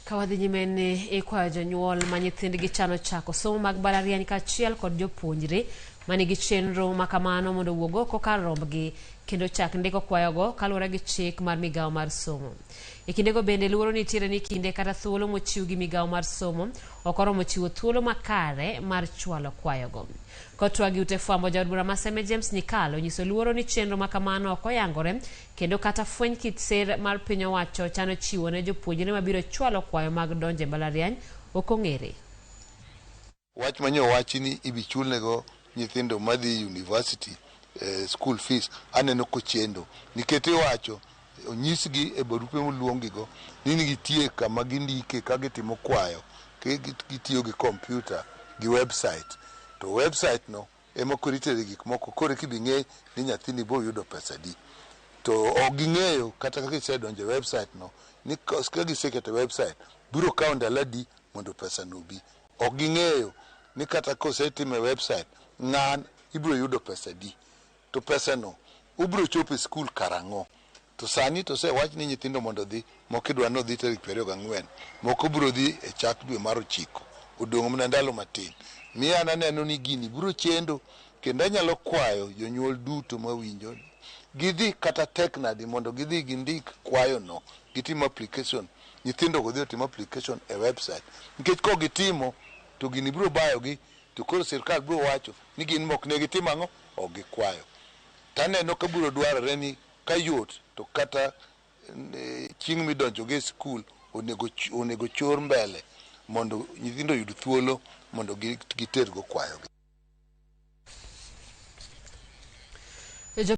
Kawadhi nyimene e kwayo jonyuol ma nyithindgi chano chako somo mag mbalariany kaachiel kod jopuonjre manigi chenro makamano mondo wuog oko kar rombgi kendo chak ndiko kwayogo kaluwore gi chik mar migawo mar somo. E kindego bende luoro nitiere ni kinde kata thuolo mochiw gi migawo mar somo ok oromo chiwo thuolo makare mar chwalo kwayogo. Kotwagi ute fwambo, jaod bura ma Seme James Nyikalo nyiso luoro ni chenro makamano ok oyangore kendo kata fweny kit ser mar piny owacho chano chiwo ne jopuonjre mabiro chwalo kwayo mag donje mbalariany ok ong'ere. Wach manyo wachi ni ibichulnego nyithindo madhi university school fees aneno kochendo nikete wacho onyisgi e barupe moluongigo ni gitie kama gindike ka gitimo kwayo gitiyo gi kompyuta gi website to website no ema koritere gik moko kore kibing'e ni nyathini bo yudo pesa di to ok ging'eyo kata kaka isedonje website no ni ka gisekete website biro kawo ndalo adi mondo pesa no bi. Ok ging'eyo ni kata kosetime website ng'an ibiro yudo pesa di to pesa no ubiro chopo e skul karang'o. To sani to se wach ni nyithindo mondo dhi moko idwa no dhi tarik 24 moko biro dhi e chak dwe mar 9 odong' mana ndalo matin. Miya aneno ni gini biro chendo kendo anyalo kwayo jonyuol duto mawinjo gidhi kata teknadi mondo gidhi gindik kwayo no gitim application nyithindo go dhi otim application e website nikech ko gitimo to gini biro bayogi to koro sirkal biro wacho ni gin mok ne gitim ang'o ok gikwayo. Taneno ka biro dwarore ni ka yot to kata chieng' midonjoge e skul onego chor mbele mondo nyithindo yud thuolo mondo gitergo kwayogi.